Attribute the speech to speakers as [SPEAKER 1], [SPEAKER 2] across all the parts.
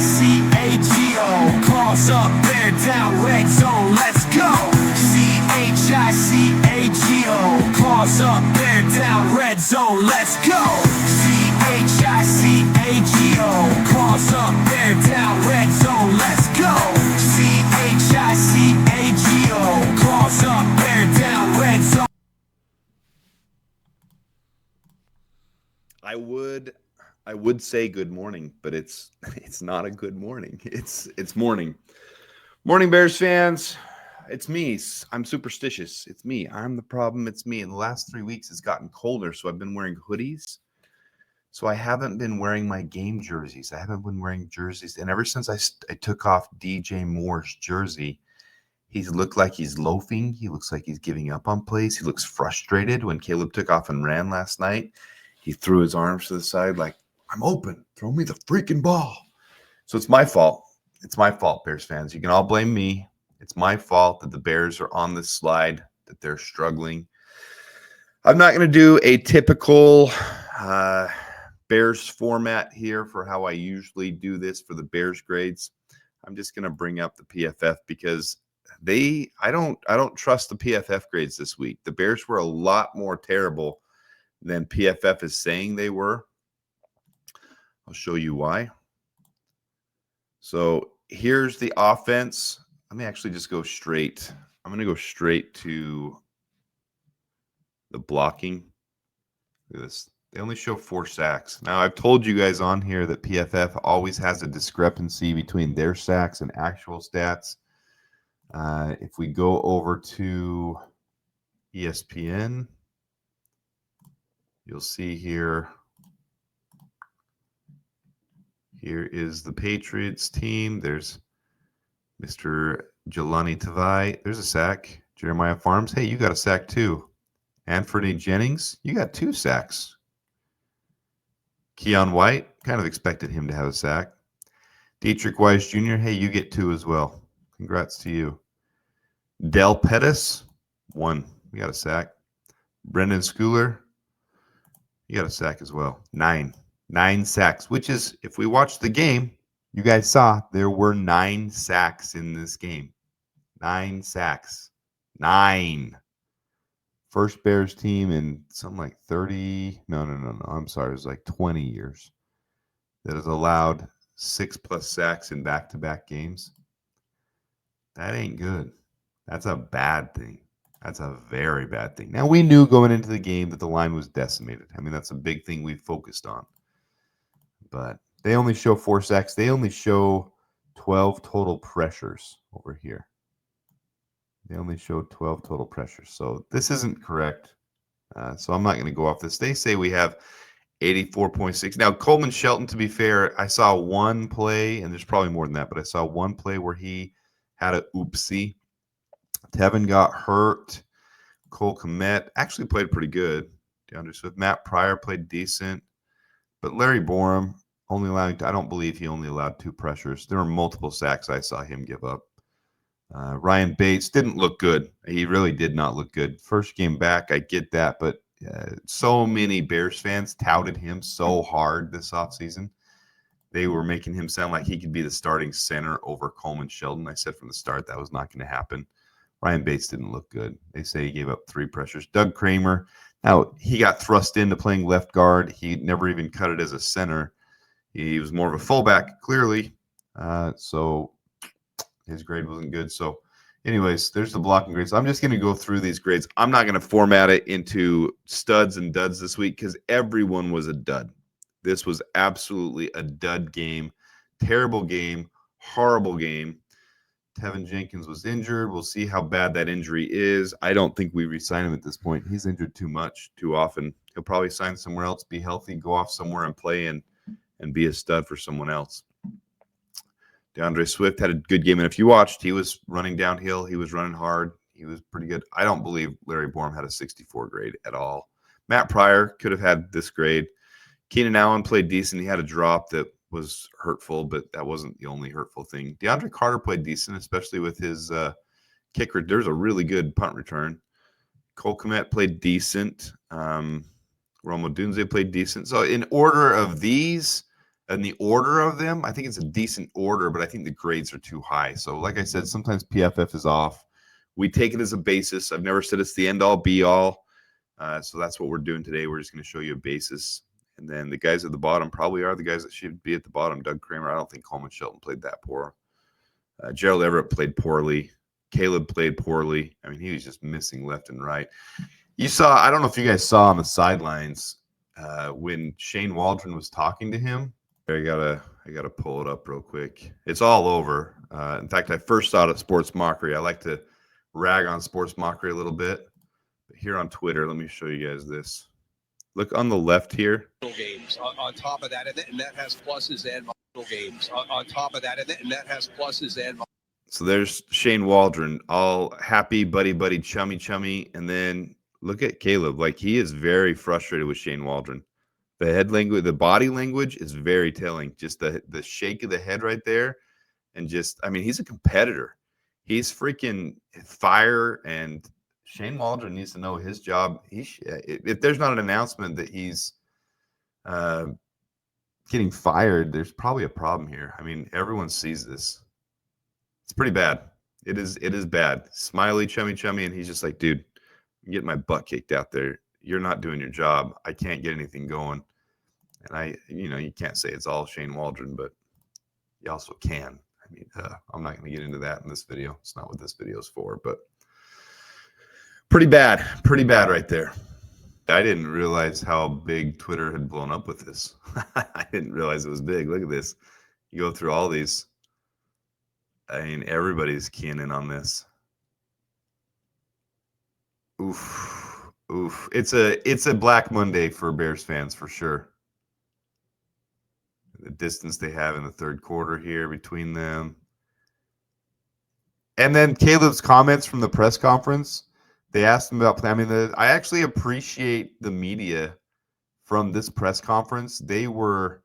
[SPEAKER 1] C-H-I-C-A-G-O. Claws up, bear down, red zone, let's go. C-H-I-C-A-G-O. Claws up, bear down, red zone, let's go. C-H-I-C-A-G-O. Claws up, bear down, red zone, let's go. C-H-I-C-A-G-O. Claws up, bear down, red zone.
[SPEAKER 2] I would say good morning, but it's not a good morning. It's morning. Morning, Bears fans. It's me. I'm superstitious. It's me. I'm the problem. It's me. In the last 3 weeks, it's gotten colder, so I've been wearing hoodies. So I haven't been wearing my game jerseys. I haven't been wearing jerseys. And ever since I took off DJ Moore's jersey, he's looked like he's loafing. He looks like he's giving up on plays. He looks frustrated. When Caleb took off and ran last night, he threw his arms to the side like, I'm open. Throw me the freaking ball. So it's my fault. It's my fault, Bears fans. You can all blame me. It's my fault that the Bears are on this slide, that they're struggling. I'm not going to do a typical Bears format here for how I usually do this for the Bears grades. I'm just going to bring up the PFF because I don't trust the PFF grades this week. The Bears were a lot more terrible than PFF is saying they were. I'll show you why. So here's the offense. Let me actually just go straight. I'm going to go straight to the blocking. Look at this. They only show 4 sacks. Now, I've told you guys on here that PFF always has a discrepancy between their sacks and actual stats. If we go over to ESPN, you'll see here. Here is the Patriots team. There's Mr. Jelani Tavai. There's a sack. Jeremiah Farms. Hey, you got a sack too. Anthony Jennings, you got 2 sacks. Keon White, kind of expected him to have a sack. Dietrich Wise Jr., hey, you get 2 as well. Congrats to you. Del Pettis, 1. You got a sack. Brendan Schooler, you got a sack as well. 9 sacks, which is, if we watched the game, you guys saw there were 9 sacks in this game. 9 sacks. 9. First Bears team in something like 30. No. I'm sorry. It was like 20 years that has allowed 6+ sacks in back-to-back games. That ain't good. That's a bad thing. That's a very bad thing. Now, we knew going into the game that the line was decimated. I mean, that's a big thing we focused on. But they only show 4 sacks. They only show 12 total pressures over here. They only show 12 total pressures. So this isn't correct. So I'm not going to go off this. They say we have 84.6. Now, Coleman Shelton, to be fair, I saw one play, and there's probably more than that, but I saw one play where he had a oopsie. Tevin got hurt. Cole Kmet actually played pretty good. DeAndre Swift. Matt Pryor played decent. But Larry Borum only allowing, I don't believe he only allowed 2 pressures. There were multiple sacks I saw him give up. Ryan Bates didn't look good. He really did not look good. First game back, I get that, but so many Bears fans touted him so hard this offseason. They were making him sound like he could be the starting center over Coleman Shelton. I said from the start that was not going to happen. Ryan Bates didn't look good. They say he gave up 3 pressures. Doug Kramer, now he got thrust into playing left guard. He never even cut it as a center. He was more of a fullback, clearly. So his grade wasn't good. So anyways, there's the blocking grades. I'm just going to go through these grades. I'm not going to format it into studs and duds this week because everyone was a dud. This was absolutely a dud game. Terrible game. Horrible game. Tevin Jenkins was injured. We'll see how bad that injury is. I don't think we re-sign him at this point. He's injured too much, too often. He'll probably sign somewhere else, be healthy, go off somewhere and play and be a stud for someone else. DeAndre Swift had a good game. And if you watched, he was running downhill. He was running hard. He was pretty good. I don't believe Larry Borum had a 64 grade at all. Matt Pryor could have had this grade. Keenan Allen played decent. He had a drop that was hurtful, but that wasn't the only hurtful thing. DeAndre Carter played decent, especially with his kicker. There's a really good punt return. Cole Kmet played decent. Rome Odunze played decent. So in order of these, And the order of them, I think it's a decent order, but I think the grades are too high. So like I said, sometimes PFF is off. We take it as a basis. I've never said it's the end all be all. So that's what we're doing today. We're just going to show you a basis. And then the guys at the bottom probably are the guys that should be at the bottom. Doug Kramer, I don't think Coleman Shelton played that poor. Gerald Everett played poorly. Caleb played poorly. I mean, he was just missing left and right. You saw, I don't know if you guys saw on the sidelines when Shane Waldron was talking to him. I gotta pull it up real quick. It's all over. In fact, I first saw it at Sports Mockery. I like to rag on Sports Mockery a little bit. But here on Twitter, let me show you guys this. Look on the left here.
[SPEAKER 3] Games on top of that, and that has pluses and games on top of that, and that has pluses and.
[SPEAKER 2] So there's Shane Waldron, all happy, buddy, chummy, and then look at Caleb. Like, he is very frustrated with Shane Waldron. The head language, the body language is very telling. Just the shake of the head right there. And just, I mean, he's a competitor. He's freaking fire. And Shane Waldron needs to know his job. If there's not an announcement that he's getting fired, there's probably a problem here. I mean, everyone sees this. It's pretty bad. It is bad. Smiley, chummy. And he's just like, dude, I'm getting my butt kicked out there. You're not doing your job. I can't get anything going. And you can't say it's all Shane Waldron, but you also can. I mean, I'm not going to get into that in this video. It's not what this video is for, but pretty bad right there. I didn't realize how big Twitter had blown up with this. I didn't realize it was big. Look at this. You go through all these. I mean, everybody's keying in on this. Oof. It's a Black Monday for Bears fans for sure. The distance they have in the third quarter here between them. And then Caleb's comments from the press conference. They asked him about planning. I actually appreciate the media from this press conference. They were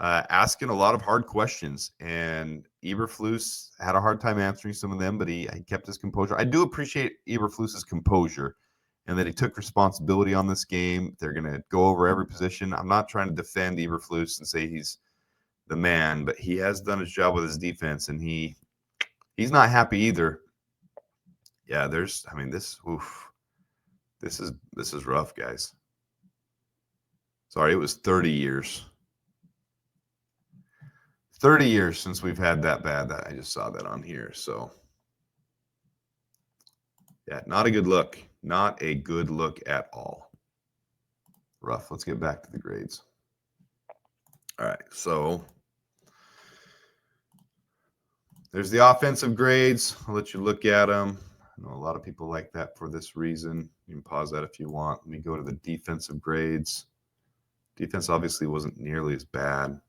[SPEAKER 2] asking a lot of hard questions, and Eberflus had a hard time answering some of them, but he kept his composure. I do appreciate Eberflus's composure and that he took responsibility on this game. They're going to go over every position. I'm not trying to defend Eberflus and say he's the man, but he has done his job with his defense, and he's not happy either. Yeah, this is rough, guys. Sorry, it was 30 years. 30 years since we've had that bad. I just saw that on here. So, yeah, not a good look. Not a good look at all. Rough. Let's get back to the grades. All right, so there's the offensive grades. I'll let you look at them. I know a lot of people like that for this reason. You can pause that if you want. Let me go to the defensive grades. Defense obviously wasn't nearly as bad.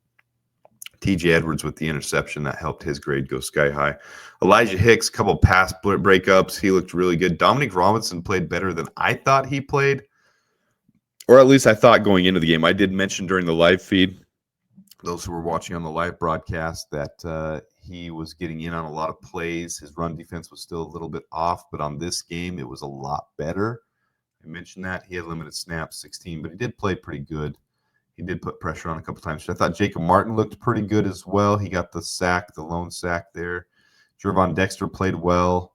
[SPEAKER 2] TJ Edwards with the interception, that helped his grade go sky high. Elijah Hicks, a couple pass breakups. He looked really good. Dominic Robinson played better than I thought he played, or at least I thought going into the game. I did mention during the live feed, those who were watching on the live broadcast, that he was getting in on a lot of plays. His run defense was still a little bit off, but on this game, it was a lot better. I mentioned that. He had limited snaps, 16, but he did play pretty good. He did put pressure on a couple times. I thought Jacob Martin looked pretty good as well. He got the sack, the lone sack there. Jervon Dexter played well.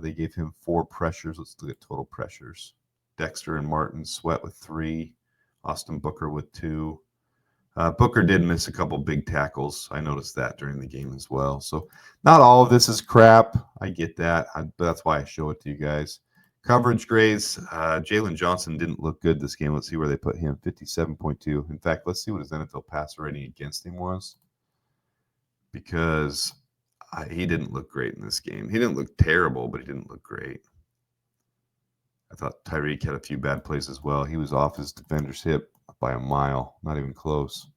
[SPEAKER 2] They gave him 4 pressures. Let's look at total pressures. Dexter and Martin, Sweat with 3. Austin Booker with 2. Booker did miss a couple big tackles. I noticed that during the game as well. So not all of this is crap. I get that. But that's why I show it to you guys. Coverage grades. Jalen Johnson didn't look good this game. Let's see where they put him. 57.2. In fact, let's see what his NFL passer rating against him was. Because he didn't look great in this game. He didn't look terrible, but he didn't look great. I thought Tyreek had a few bad plays as well. He was off his defender's hip by a mile. Not even close.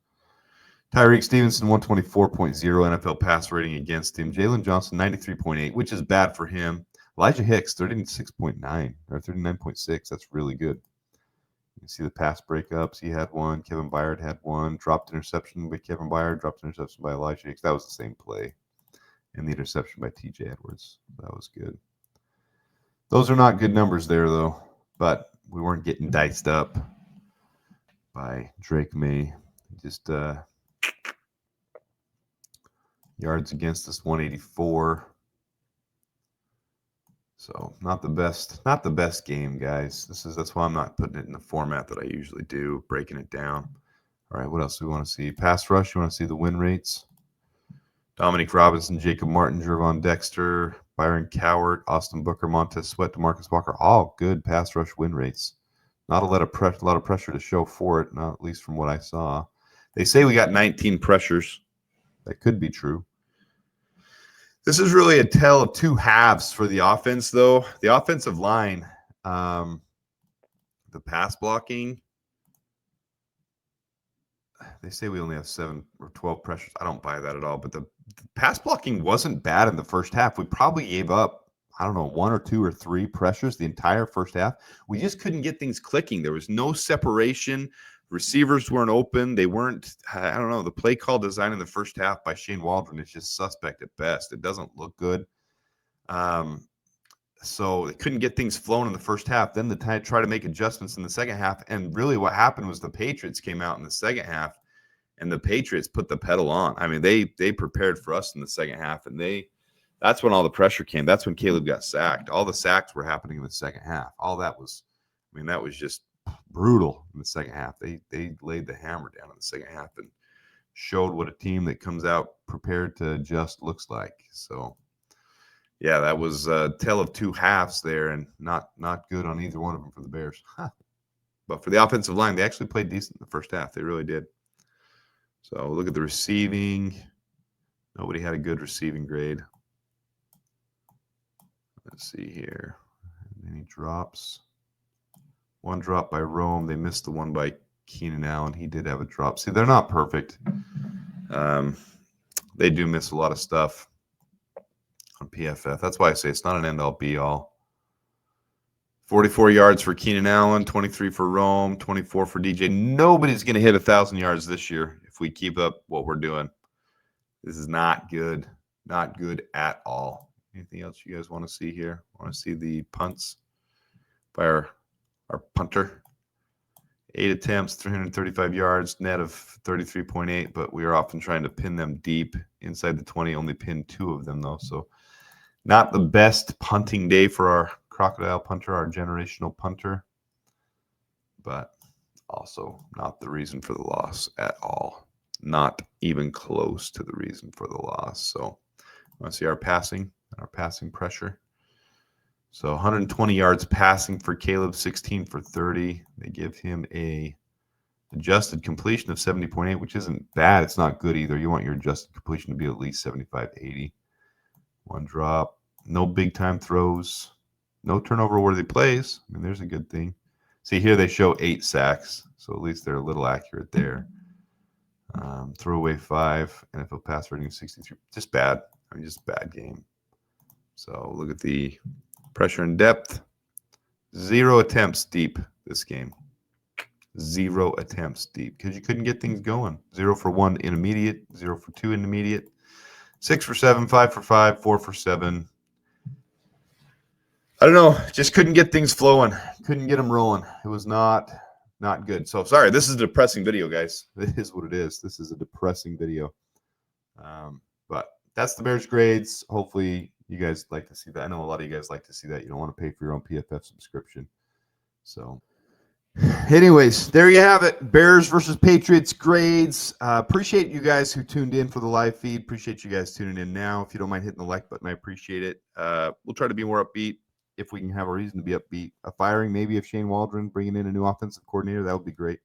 [SPEAKER 2] Tyreek Stevenson, 124.0 NFL pass rating against him. Jalen Johnson, 93.8, which is bad for him. Elijah Hicks, 36.9 or 39.6. That's really good. You can see the pass breakups. He had one. Kevin Byard had one. Dropped interception by Kevin Byard. Dropped interception by Elijah Hicks. That was the same play. And the interception by TJ Edwards. That was good. Those are not good numbers there, though. But we weren't getting diced up by Drake May. Just Yards against us 184. So not the best game, guys. That's why I'm not putting it in the format that I usually do, breaking it down. All right, what else do we want to see? Pass rush, you want to see the win rates? Dominique Robinson, Jacob Martin, Jervon Dexter, Byron Cowart, Austin Booker, Montez Sweat, DeMarcus Walker, all good pass rush win rates. Not a lot of pressure to show for it, not at least from what I saw. They say we got 19 pressures. That could be true. This is really a tale of two halves for the offense, though. The offensive line, the pass blocking, they say we only have 7 or 12 pressures. I don't buy that at all. But the pass blocking wasn't bad in the first half. We probably gave up, I don't know, 1 or 2 or 3 pressures the entire first half. We just couldn't get things clicking. There was no separation. Receivers weren't open. They weren't, I don't know, the play call design in the first half by Shane Waldron is just suspect at best. It doesn't look good. So they couldn't get things flowing in the first half. Then they try to make adjustments in the second half. And really what happened was the Patriots came out in the second half, and the Patriots put the pedal on. I mean, they prepared for us in the second half, and that's when all the pressure came. That's when Caleb got sacked. All the sacks were happening in the second half. All that was, I mean, that was just brutal in the second half. They laid the hammer down in the second half and showed what a team that comes out prepared to adjust looks like. So, yeah, that was a tale of two halves there, and not good on either one of them for the Bears. But for the offensive line, they actually played decent in the first half. They really did. So look at the receiving. Nobody had a good receiving grade. Let's see here. Any drops? One drop by Rome. They missed the one by Keenan Allen. He did have a drop. See, they're not perfect. They do miss a lot of stuff on PFF. That's why I say it's not an end-all, be-all. 44 yards for Keenan Allen, 23 for Rome, 24 for DJ. Nobody's going to hit 1,000 yards this year if we keep up what we're doing. This is not good. Not good at all. Anything else you guys want to see here? Want to see the punts by our punter? 8 attempts, 335 yards, net of 33.8, but we are often trying to pin them deep inside the 20. Only pinned 2 of them, though. So not the best punting day for our crocodile punter, our generational punter, but also not the reason for the loss at all. Not even close to the reason for the loss. So want to see our passing pressure. So 120 yards passing for Caleb, 16 for 30. They give him a adjusted completion of 70.8, which isn't bad. It's not good either. You want your adjusted completion to be at least 75 to 80. One drop. No big time throws. No turnover worthy plays. I mean, there's a good thing. See, here they show 8 sacks, so at least they're a little accurate there. Throwaway 5, NFL pass rating 63. Just bad. I mean, just a bad game. So look at the pressure and depth. 0 attempts deep this game. 0 attempts deep because you couldn't get things going. 0 for 1 intermediate, 0 for 2 intermediate, 6 for 7, 5 for 5, 4 for 7. I don't know. Just couldn't get things flowing. Couldn't get them rolling. It was not good. So sorry, this is a depressing video, guys. It is what it is. This is a depressing video. But that's the Bears grades. Hopefully you guys like to see that. I know a lot of you guys like to see that. You don't want to pay for your own PFF subscription. So anyways, there you have it. Bears versus Patriots grades. Appreciate you guys who tuned in for the live feed. Appreciate you guys tuning in now. If you don't mind hitting the like button, I appreciate it. We'll try to be more upbeat if we can have a reason to be upbeat. A firing maybe of Shane Waldron, bringing in a new offensive coordinator, that would be great.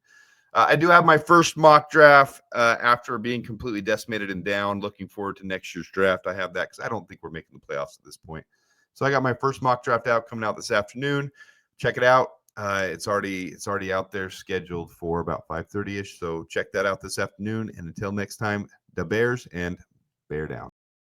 [SPEAKER 2] I do have my first mock draft after being completely decimated and down. Looking forward to next year's draft. I have that because I don't think we're making the playoffs at this point. So I got my first mock draft out coming out this afternoon. Check it out. It's already out there, scheduled for about 5:30ish. So check that out this afternoon. And until next time, dabears and bear down.